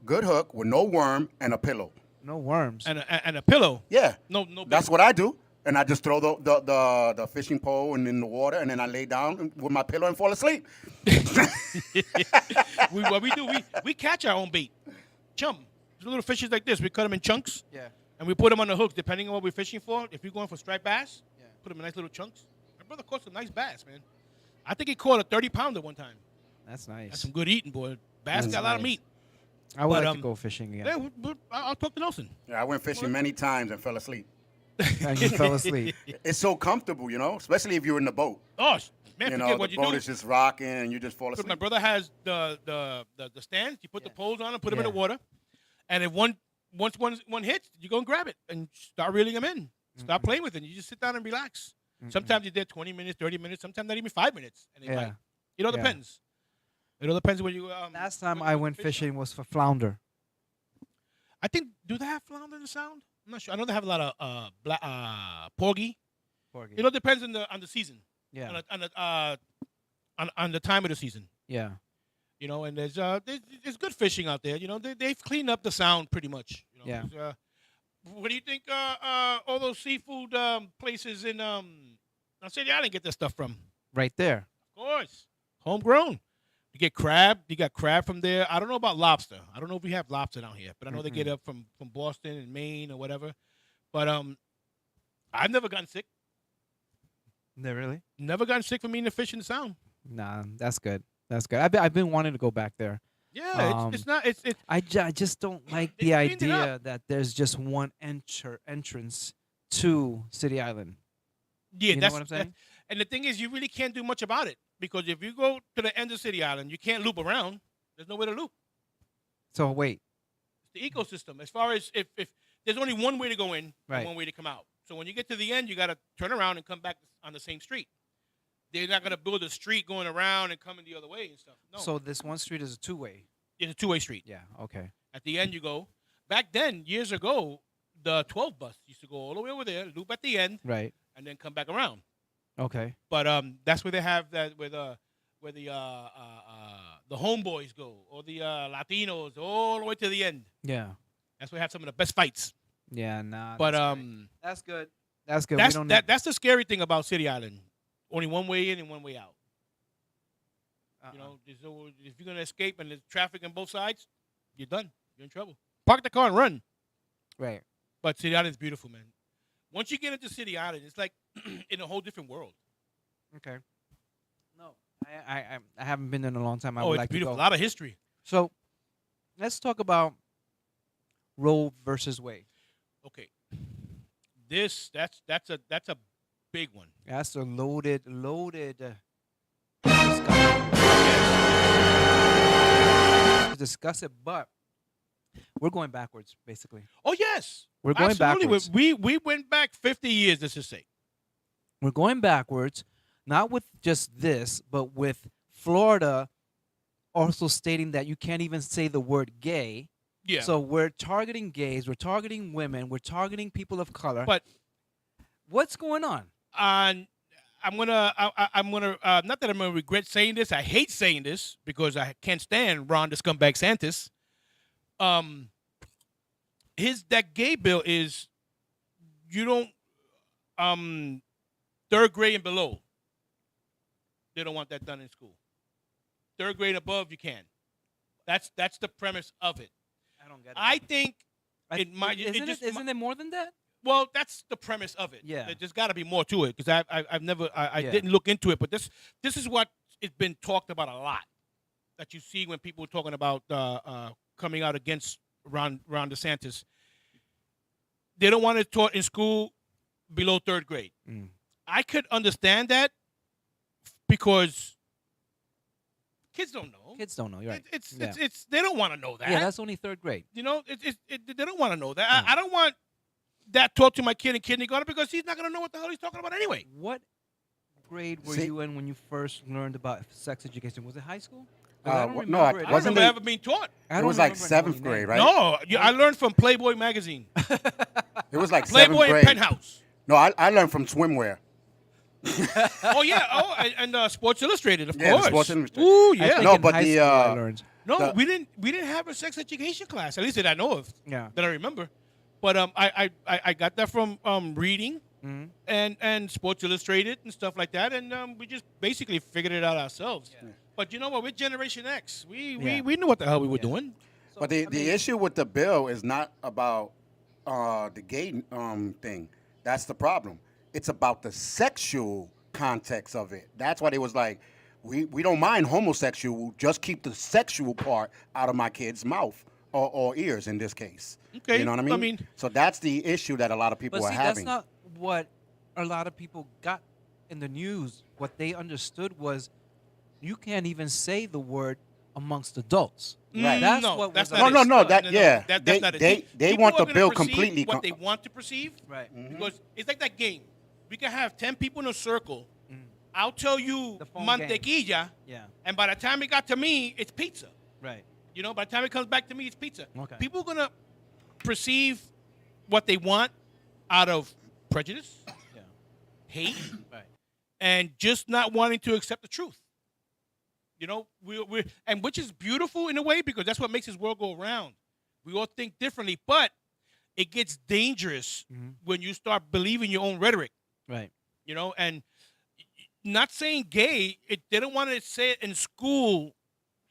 good hook with no worm and a pillow. No worms. And a pillow. Yeah. No. That's what I do. And I just throw the fishing pole in the water, and then I lay down with my pillow and fall asleep. What we do, we catch our own bait. Chum. There's little fishes like this. We cut them in chunks. Yeah. And we put them on the hooks depending on what we're fishing for. If you're going for striped bass, Yeah. put them in nice little chunks. My brother caught some nice bass, man. I think he caught a 30-pounder one time. That's nice. That's some good eating, boy. Bass That's got a lot of nice. meat. I would but, like to go fishing again. Yeah, I'll talk to Nelson. Yeah, I went fishing many times and fell asleep. And you fell asleep. It's so comfortable, especially if you're in the boat. Oh, man, forget what The you boat do. is just rocking and you just fall Because asleep. my brother has the stands. You put the poles on and put them in the Yeah. water. And if once one hits, you go and grab it and start reeling them in. Stop playing with it. You just sit down and relax. Sometimes you're there 20 minutes, 30 minutes, sometimes not even 5 minutes. And they Yeah. bite. It all Yeah. depends. It all depends when you. Last time when I you went fish. fishing was for flounder. I think, do they have flounder in the sound? I'm not sure. I know they have a lot of porgy. Porgy. It all depends on the season. Yeah. On the time of the season. Yeah. And there's good fishing out there. They've cleaned up the sound pretty much. Yeah. What do you think? All those seafood places in City Island get their stuff from? Right there. Of course, homegrown. You get crab. You got crab from there. I don't know about lobster. I don't know if we have lobster down here, but I know they get it from Boston and Maine or whatever. But I've never gotten sick. No, really? Never gotten sick from eating the fish in the sound. Nah, that's good. That's good. I've been wanting to go back there. Yeah, it's not. It's I just don't like They the cleaned it idea that there's just one entrance to City Island. yeah. You know That's what I'm saying? And the thing is, you really can't do much about it because if you go to the end of City Island, you can't loop around. There's nowhere to loop. So wait. It's the ecosystem. As far as if there's only one way to go in Right. and one way to come out. So when you get to the end, you got to turn around and come back on the same street. They're not going to build a street going around and coming the other way and stuff. No, So this one street is a two-way. it's a two-way street. Yeah. Okay. At the end, you go. Back then, years ago, the 12 bus used to go all the way over there, loop at the end, Right. and then come back around. Okay. But that's where they have that where the homeboys go or the Latinos all the way to the end. Yeah. That's where they have some of the best fights. Yeah. Nah. But that's great. That's good. That's good. that's we don't that's the scary thing about City Island. Only one way in and one way out. There's if you're gonna escape and there's traffic on both sides, you're done. You're in trouble. Park the car and run. Right. But City Island is beautiful, man. Once you get into City Island, it's like in a whole different world. Okay. No, I haven't been there in a long time. I Oh, would it's like beautiful. to A go. lot of history. So, let's talk about Roe versus Wade. Okay. That's a big one. That's a loaded discussion. To discuss it, but we're going backwards, basically. Oh yes, We're going absolutely. backwards. We went back 50 years. Let's just say. We're going backwards, not with just this, but with Florida also stating that you can't even say the word gay. Yeah. So we're targeting gays, we're targeting women, we're targeting people of color. But What's going on? And I'm gonna not that I'm gonna regret saying this. I hate saying this because I can't stand Ron the scumbag Santis. Um, that gay bill is you don't third grade and below. They don't want that done in school. Third grade above, you can. That's the premise of it. I don't get it. I think it might. Isn't it more than that? Well, that's the premise of it. Yeah. There's got to be more to it because I've never Yeah. didn't look into it, but this is what it's been talked about a lot. That you see when people are talking about coming out against Ron DeSantis. They don't want it taught in school below third grade. Mm. I could understand that because kids don't know. Kids don't know. You're right. It's Yeah. they don't want to know that. Yeah, that's only third grade. You know, they don't want to know that. Yeah. I don't want that taught to my kid in kindergarten because he's not going to know what the hell he's talking about anyway. What grade were See- you in when you first learned about sex education? Was it high school? 'Cause No, I I don't I don't wasn't remember it- ever being taught. It was like seventh grade, right? No, I learned from Playboy magazine, It was like Playboy seventh and grade. Penthouse. No, I learned from swimwear. Oh yeah, and Sports Illustrated, of Yeah, the course. Sports Illustrated. Ooh, I yeah. think No, in but high the, school I uh, No, learned. The- we didn't have a sex education class. At least that I know of. Yeah. That I remember. But I got that from reading Mhm. and Sports Illustrated and stuff like that, and we just basically figured it out ourselves. Yeah. But you know what? We're Generation X. Yeah. We knew what the hell we were Yeah. doing. But the issue with the bill is not about the gay thing. That's the problem. It's about the sexual context of it. That's why they was like, we don't mind homosexual, just keep the sexual part out of my kid's mouth or ears in this case. Okay, You know what I mean? I mean- so that's the issue that a lot of people But are see, having. that's not what a lot of people got in the news. What they understood was you can't even say the word amongst adults. Right. That's no, what that's was not No, it. no, yeah. That's They- not it. they- See, they people want are the gonna bill perceive completely what com- they want to perceive. Right. Mm-hmm. Because it's like that game. We can have 10 people in a circle. I'll tell you The phone mantequilla, Yeah. and by the time it got to me, it's pizza. Right. You know, by the time it comes back to me, it's pizza. Okay. People are gonna perceive what they want out of prejudice, Yeah. hate, Right. and just not wanting to accept the truth. You know, we and which is beautiful in a way because that's what makes this world go around. We all think differently, but it gets dangerous Mhm. when you start believing your own rhetoric. Right. You know, and not saying gay, they don't want to say it in school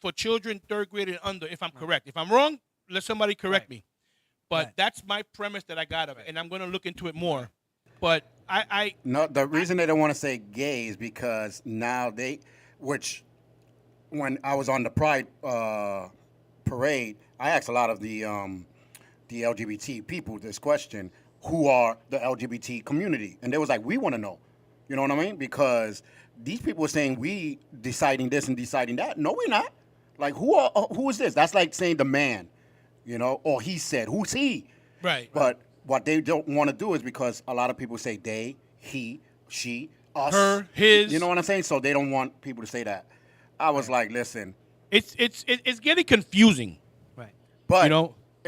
for children third grade and under, if I'm correct. If I'm wrong, let somebody correct Right. me. But Right. that's my premise that I got of it, and I'm going to look into it more. But I No, the reason they don't want to say gay is because now when I was on the Pride parade, I asked a lot of the LGBT people this question: who are the LGBT community? And they was like, we want to know. You know what I mean? Because these people are saying we deciding this and deciding that. No, we're not. Like, who is this? That's like saying the man, you know, or he said, who's he? right. But what they don't want to do is because a lot of people say they, he, she, us, Her, his. You know what I'm saying? So they don't want people to say that. I was like, listen, It's getting confusing. Right. but You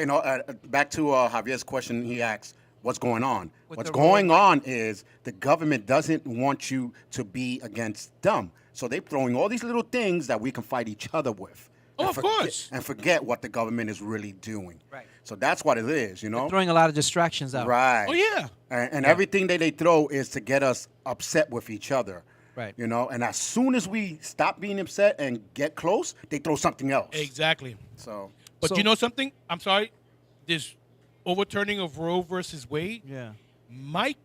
know? back to Javier's question, he asked, "What's going on?" With What's the going role- on is the government doesn't want you to be against them, so they're throwing all these little things that we can fight each other with. Oh, and of course. and forget what the government is really doing. Right. So that's what it is, you know. Throwing a lot of distractions out. Right. Oh yeah. And everything that they throw is to get us upset with each other. Right. You know, and as soon as we stop being upset and get close, they throw something else. Exactly. So But So- you know something? I'm sorry. This overturning of Roe versus Wade Yeah. might,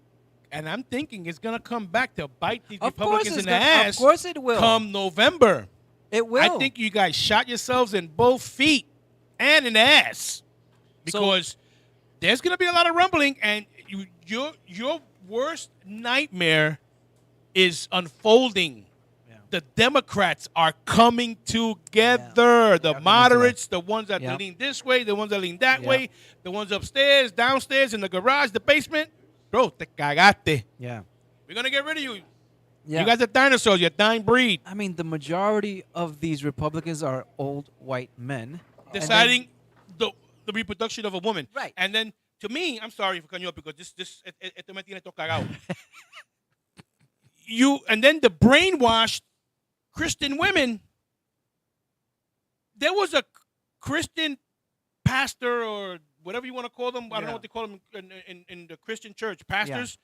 and I'm thinking it's gonna come back to bite these Of course Republicans it's in the gonna- ass. of course it will. Come November. It will. I think you guys shot yourselves in both feet and in the ass because there's gonna be a lot of rumbling, and your worst nightmare is unfolding. Yeah. The Democrats are coming together. The coming moderates, the ones that Yep. lean this way, the ones that lean that Yep. way, the ones upstairs, downstairs, in the garage, the basement. Bro, te cagaste. Yeah. We're gonna get rid of you. Yeah. You guys are dinosaurs. You're a dying breed. I mean, the majority of these Republicans are old white men. And then- Deciding the reproduction of a woman. Right. And then, to me, I'm sorry for cutting you up because esto me tiene todo cagado. and then the brainwashed Christian women. There was a Christian pastor or whatever you want to call them. I don't know what they call them in the Christian church, pastors.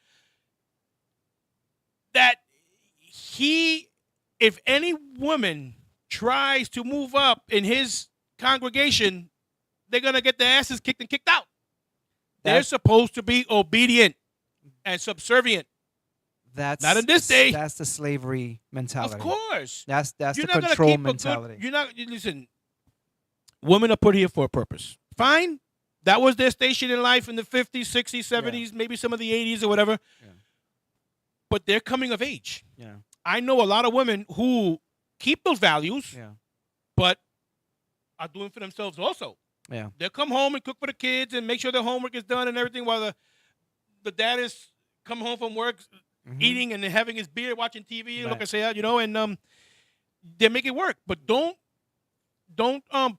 That if any woman tries to move up in his congregation, they're going to get their asses kicked and kicked out. They're supposed to be obedient and subservient. That's not in this day. That's the slavery mentality. Of course. That's the control mentality. Listen, women are put here for a purpose. Fine. That was their station in life in the 50s, 60s, 70s, maybe some of the 80s or whatever. Yeah. But they're coming of age. Yeah. I know a lot of women who keep those values, but are doing for themselves also. Yeah. They'll come home and cook for the kids and make sure their homework is done and everything while the dad is coming home from work, eating and having his beer, watching TV, like I say, and they make it work. But don't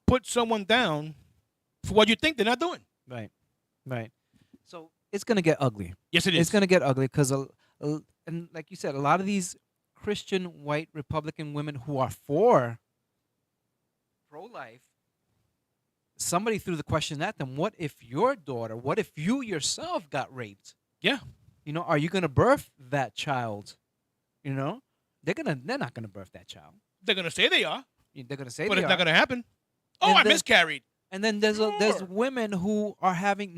put someone down for what you think they're not doing. Right. So it's gonna get ugly. Yes, it is. It's gonna get ugly because, and like you said, a lot of these Christian white Republican women who are for pro-life, somebody threw the question at them: what if your daughter? What if you yourself got raped? Yeah. Are you gonna birth that child? They're not gonna birth that child. They're gonna say they are. They're gonna say, but they it's are. not gonna happen. Oh, I miscarried. And then there's women who are having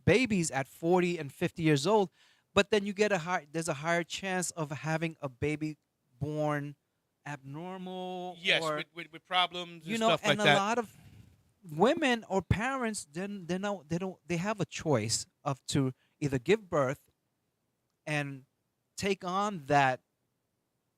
babies at 40 and 50 years old, but then you get there's a higher chance of having a baby born abnormal. Yes, or, with problems and stuff like that. And a lot of women or parents they have a choice of to either give birth and take on that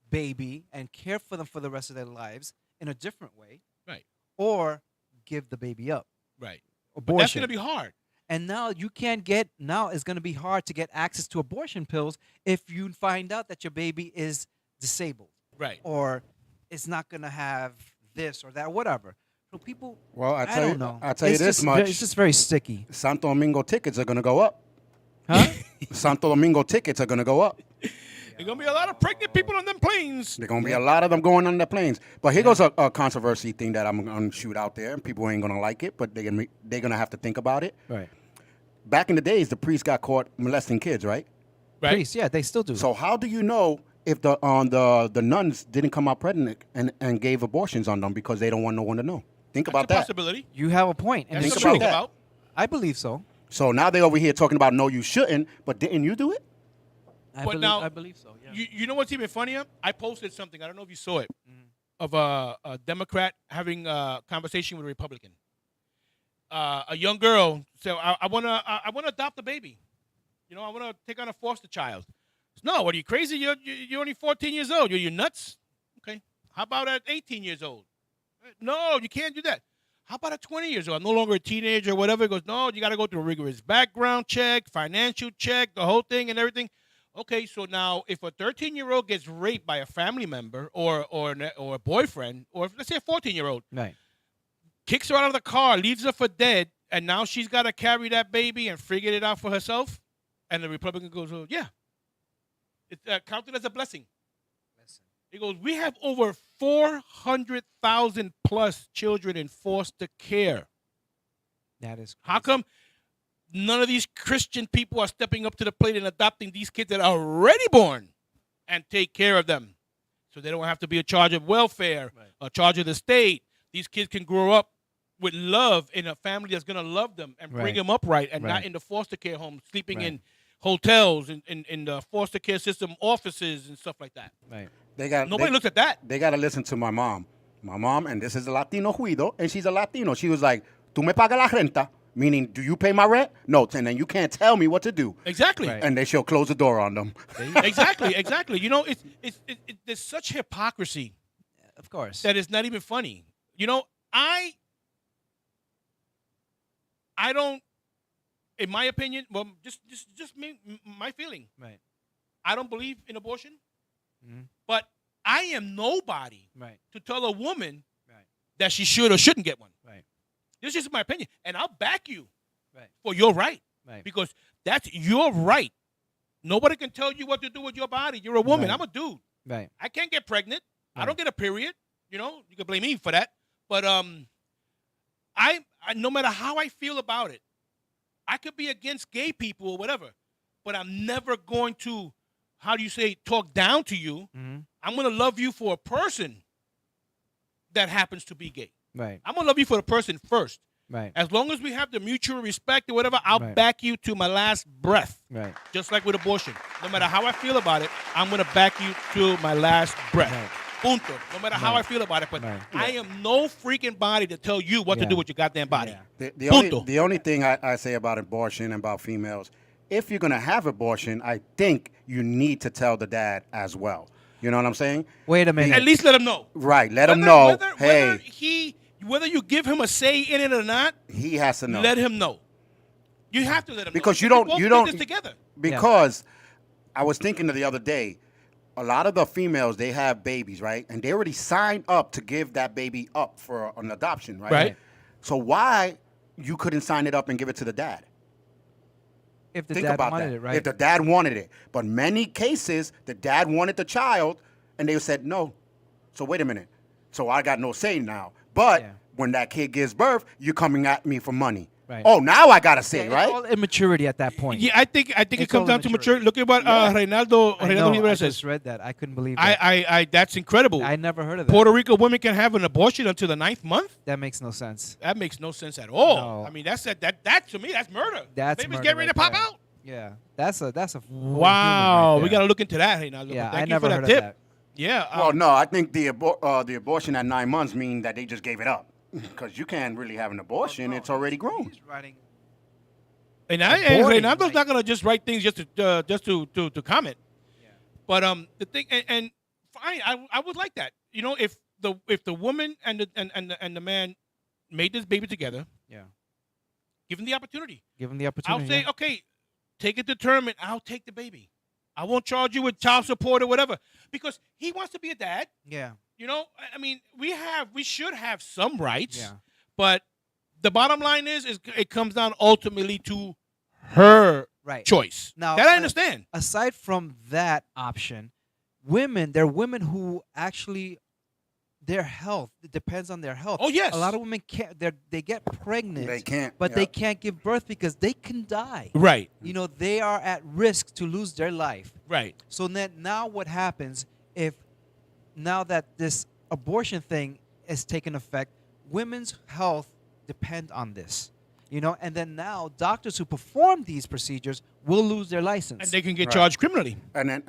baby and care for them for the rest of their lives in a different way, right? Or give the baby up, right? Abortion. But that's gonna be hard. And now it's going to be hard to get access to abortion pills if you find out that your baby is disabled. Right. Or it's not going to have this or that, or whatever. So people, well, I don't know. I'll tell you this much. It's just very sticky. Santo Domingo tickets are going to go up. Huh? Santo Domingo tickets are going to go up. There's going to be a lot of pregnant people on them planes. There's going to be a lot of them going on the planes. But here goes a controversy thing that I'm going to shoot out there, and people ain't going to like it, but they're going to have to think about it. Right. Back in the days, the priests got caught molesting kids, right? Right. Priests, yeah, they still do. So how do you know if the nuns didn't come out pregnant and gave abortions on them because they don't want no one to know? Think about That's a that. possibility. You have a point, and That's it's something true. to think about. I believe so. So now they're over here talking about no, you shouldn't, but didn't you do it? I believe so. Yeah. You know what's even funnier? I posted something. I don't know if you saw it, of a Democrat having a conversation with a Republican. A young girl said, "I want to adopt a baby. I want to take on a foster child." No, what are you crazy? You're only 14 years old. You're nuts. Okay. How about at 18 years old? No, you can't do that. How about at 20 years old? I'm no longer a teenager or whatever. He goes, no, you got to go through a rigorous background check, financial check, the whole thing and everything. Okay, so now if a 13-year-old gets raped by a family member or a boyfriend, or let's say a 14-year-old, Right. kicks her out of the car, leaves her for dead, and now she's got to carry that baby and figure it out for herself, and the Republican goes, oh, yeah, it's counted as a blessing. He goes, we have over 400,000 plus children in foster care. That is crazy. How come none of these Christian people are stepping up to the plate and adopting these kids that are already born and take care of them so they don't have to be in charge of welfare, or charge of the state? These kids can grow up with love in a family that's going to love them and bring them up right, and not in the foster care home, sleeping in hotels, in the foster care system offices and stuff like that. Right. Nobody looks at that. They got to listen to my mom. My mom, and this is a Latino Ruido, and she's a Latino. She was like, "Tú me pagas la renta," meaning, do you pay my rent? No, and then you can't tell me what to do. Exactly. Right. And then she'll close the door on them. Exactly. It's there's such hypocrisy. Of course. That is not even funny. I don't, in my opinion, well, just my feeling. Right. I don't believe in abortion, but I am nobody to tell a woman that she should or shouldn't get one. Right. This is my opinion, and I'll back you Right. for your right, Right. because that's your right Nobody can tell you what to do with your body. You're a woman. Right. I'm a dude. Right. I can't get pregnant. I Right. don't get a period. You know, you can blame me for that. But I no matter how I feel about it, I could be against gay people or whatever, but I'm never going to, how do you say, talk down to you. Mm-hmm. I'm going to love you for a person that happens to be gay. Right. I'm going to love you for the person first. Right. As long as we have the mutual respect or whatever, I'll Right. back you to my last breath. Right. Just like with abortion. No matter how I feel about it, I'm going to back you to my last breath. Right. Punto. No matter how Right. I feel about it. But Right. I am no freaking body to tell you what to Yeah. do with your goddamn body. Yeah. The only thing I say about abortion and about females, if you're going to have abortion, I think you need to tell the dad as well. You know what I'm saying? Wait a minute. At least let him know. Right. Let him know, Whether you give him a say in it or not, he has to know. let him know. You have to let him Because know. you don't- We both you did don't- this together. Because I was thinking the other day, a lot of the females, they have babies, right? And they already signed up to give that baby up for an adoption, right? Right. So why you couldn't sign it up and give it to the dad? If the Think dad about wanted that. it, right? If the dad wanted it. But many cases, the dad wanted the child, and they said no. So wait a minute. So I got no say now. But Yeah. when that kid gives birth, you're coming at me for money. Right. Oh, now I got to say, Yeah, it's right? all immaturity at that point. Yeah, I think it It's comes all down to immaturity. maturity. Look at what Reinaldo I know, I Rivera just says. read that. I couldn't believe that. I that's incredible. I never heard of that. Puerto Rico women can have an abortion until the 9th month. That makes no sense. That makes no sense at all. No. I mean, that to me, that's murder. That's Babies murder get ready right to pop there. out. Yeah, that's a Wow, right we there. got to look into that, Reinaldo. Yeah, Thank I you never for heard that of tip. that. Yeah. Well, no, I think the abortion at 9 months mean that they just gave it up. Because you can't really have an abortion. It's already grown. He's writing. And Aborting, Reinaldo's like- not gonna just write things just to comment. Yeah. But the thing and fine, I would like that. You know, if the woman and the man made this baby together, Yeah. give them the opportunity. Give him the I'll opportunity. say, okay, take it to term and I'll take the baby. I won't charge you with child support or whatever because he wants to be a dad. Yeah. You know, I mean, we should have some rights. Yeah. But the bottom line is it comes down ultimately to her Right. choice. Now, That I understand. Aside from that option, there are women who actually their health, it depends on their health. Oh, yes. A lot of women can't. They get pregnant. They can't, But yeah. they can't give birth because they can die. Right. You know, they are at risk to lose their life. Right. So then now what happens if now that this abortion thing is taking effect, women's health depend on this. You know, and then now doctors who perform these procedures will lose their license. And they can get Right. charged criminally. And then,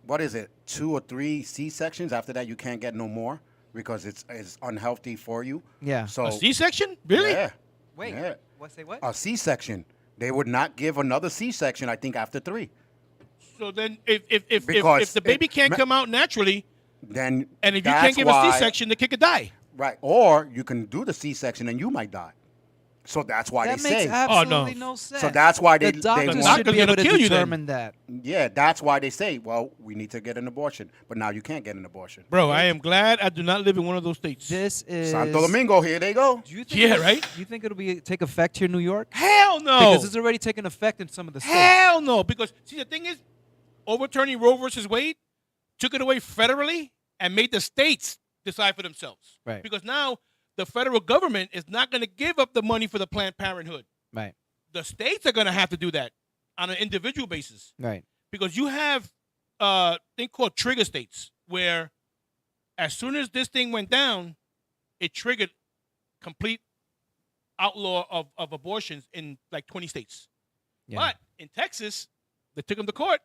what is it? 2 or 3 C-sections. After that, you can't get no more because it's unhealthy for you. Yeah. So A C-section? Really? Yeah. Wait, Yeah. what say what? A C-section. They would not give another C-section. I think after 3. So then if Because the baby can't come out naturally, Then and if you that's can't give why- a C-section, the kid could die. right? Or you can do the C-section and you might die. So that's why That they makes say. absolutely no sense. So that's why the they doctors want- should be Doctor's able to gonna kill you then. determine that. Yeah, that's why they say, well, we need to get an abortion, but now you can't get an abortion. Bro, I am glad I do not live in one of those states. This is Santo Domingo, here they go. Do you think Yeah, it'll- right? Do you think it'll take effect here in New York? Hell no. Because it's already taken effect in some of the states. Hell no. Because, see, the thing is, overturning Roe versus Wade took it away federally and made the states decide for themselves. Right. Because now the federal government is not going to give up the money for the Planned Parenthood. Right. The states are going to have to do that on an individual basis. Right. Because you have a thing called trigger states where as soon as this thing went down, it triggered complete outlaw of abortions in like 20 states. Yeah. But in Texas, they took them to court,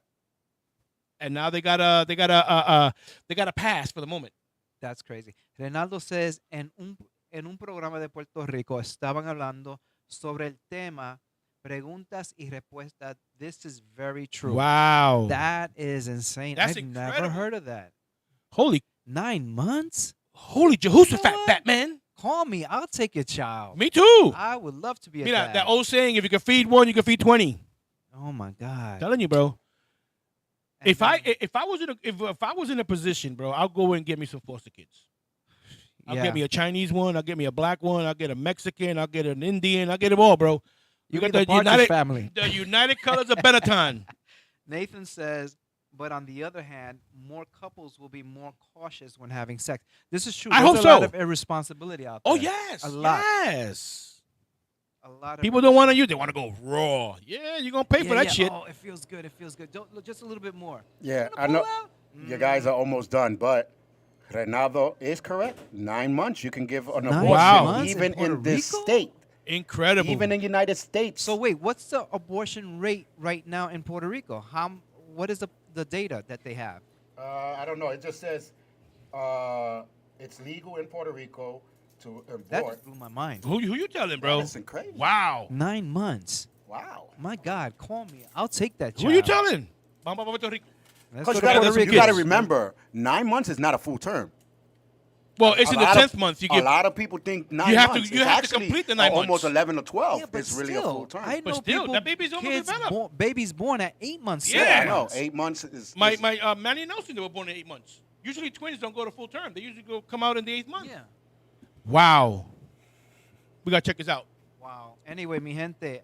and now they got a pass for the moment. That's crazy. Reinaldo says en un programa de Puerto Rico estaban hablando sobre el tema preguntas y respuestas. This is very true. Wow, That is insane. That's I've never incredible. heard of that. holy 9 months? Jehoshaphat, What? Batman. Call me. I'll take your child. Me too. I would love to be a Mira, dad. that old saying: if you can feed one, you can feed 20. Oh my God. Telling you, bro. And If I then- was in a position, bro, I'll go and get me some foster kids. I'll Yeah. get me a Chinese one. I'll get me a black one. I'll get a Mexican. I'll get an Indian. I'll get them all, bro. You got get the Partridge family. the United Colors of Benetton. Nathan says, but on the other hand, more couples will be more cautious when having sex. This is true. I There's hope a lot so. of irresponsibility out there. Oh yes, A lot. yes. A lot of People don't want to use. They want to go raw. Yeah, you're gonna pay for that shit. Oh, it feels good. It feels good. Don't, just a little bit more. Yeah, Gonna I know. pull out? You guys are almost done, but Reynaldo is correct. 9 months you can give an 9 abortion, months even in Puerto in this Rico? state, Incredible. even in the United States. So wait, what's the abortion rate right now in Puerto Rico? What is the data that they have? I don't know. It just says it's legal in Puerto Rico to That abort. just blew my mind. who you telling, bro? That's crazy. Wow. 9 months. Wow. My God, call me. I'll take that. Who you child. telling? Vamos a Puerto Rico. Let's Because go to Puerto you Rico. got to remember, 9 months is not a full term. Well, it's in the 10th month. You a get. lot of people think 9 You have to- months. you It's have to actually complete the 9 almost months. 11 or 12. Yeah, but It's really still, a full term. I know still, people, that baby's almost kids developed. babies born at 8 months. Yeah, I 7 know. months. 8 months is. My Manny Nelson, they were born in 8 months. Usually twins don't go to full term. They usually come out in the 8th month. Yeah. Wow. We gotta check this out. Wow. Anyway, mi gente,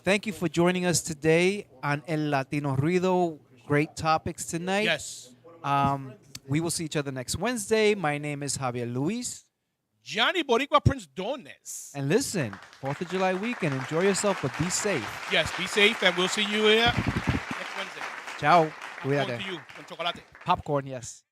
thank you for joining us today on El Latino Ruido. Great topics tonight. Yes. We will see each other next Wednesday. My name is Javier Luis. Johnny Boricua Prince Dones. And listen, 4th of July weekend, enjoy yourself, but be safe. Yes, be safe, and we'll see you here next Wednesday. Ciao. I'm going Cuídate. to you con chocolate. Popcorn, yes.